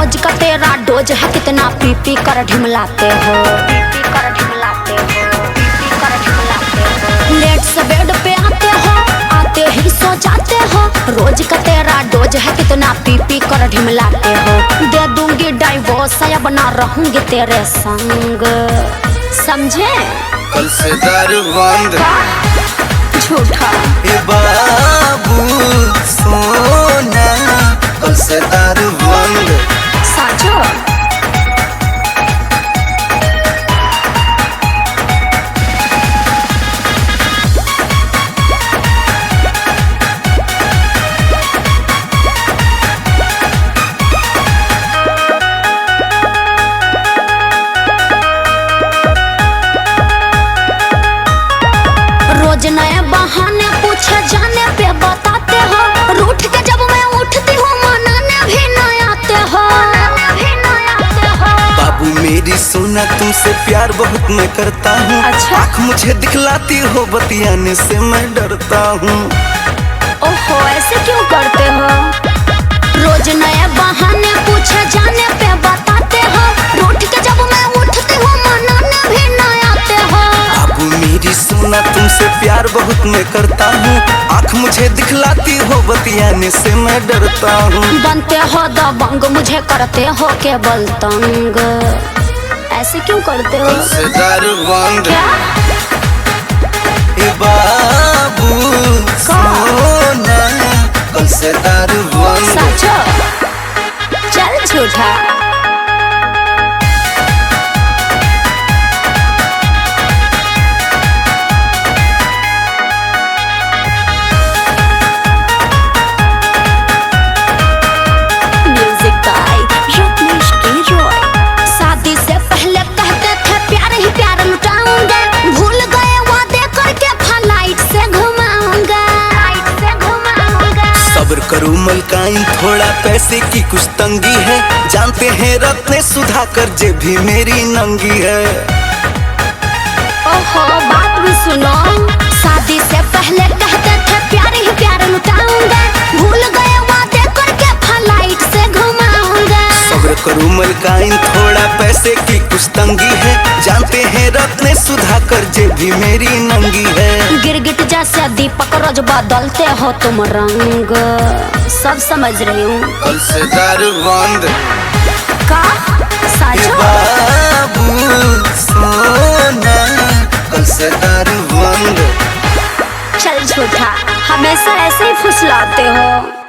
रोज का तेरा डोज है, कितना पी पी कर ढिमलाते हो, पी पी कर ढिमलाते हो, पी पी कर ढिमलाते हो। लेट से बेड पे आते हो, आते ही सो जाते हो। रोज का तेरा डोज है, कितना पी पी कर ढिमलाते हो। दे दूंगी डाइवोर्स, अब ना रहूंगी तेरे संग, समझे? कल से दारू बंद, झूठा ए बाबू सोना, कल से दारू बंद। साचो रोज नए बहाने पूछे जाने पे बताते हो। रूठ के जब मैं उठती हूँ मनाने भी नहीं आते हो, बाबू मेरी सोना, तुमसे प्यार बहुत मैं करता हूँ। अच्छा? आँख मुझे दिखलाती हो, बतियाने से मैं डरता हूँ। ओहो ऐसे क्यों करते हो? रोज नए बहाने पूछे जाने पे बताते हो। रूठ के जब मैं उठती हूँ मनाने भी नहीं आते हो। बाबू मेरी सोना, तुमसे प्यार बहुत मैं करता हूँ। आँख मुझे दिखलाती हो, बतियाने से मैं डरता हूँ। बनते हो दबंग, मुझे करते हो केवल तंग, ऐसे क्यों करते हो? कल से दारू बंद, क्या? ए बाबू सोना, कल से दारू बंद। साचो चल झूठा। म्यूजिक बाय रत्नेश के रॉय। शादी से पहले कहते थे प्यार ही प्यार लुटाऊंगा, भूल गए वादे करके फ्लाइट से घुमाऊंगा, फ्लाइट से घुमाऊंगा। सब्र करो मलकाइन, थोड़ा पैसे की कुछ तंगी है। जानते हैं रत्ने सुधाकर जे भी मेरी नंगी है। ओहो बात भी सुनो। शादी से पहले कहते थे प्यार ही प्यार लुटाऊंगा, भूल गए वादे करके फ्लाइट से घुमाऊंगा। सब्र करो मलकाइन, थोड़ा पैसे की कुछ तंगी है। जानते हैं रत्ने सुधाकर जे भी मेरी नंगी है। गिरगिट जैसे दीपक रोज बदलते हो तुम रंग, सब समझ रही हूँ। कल से दारू बंद, का ए साचो बाबू सोना, कल से दारू बंद। चल झूठा, हमेशा ऐसे ही फुसलाते हो।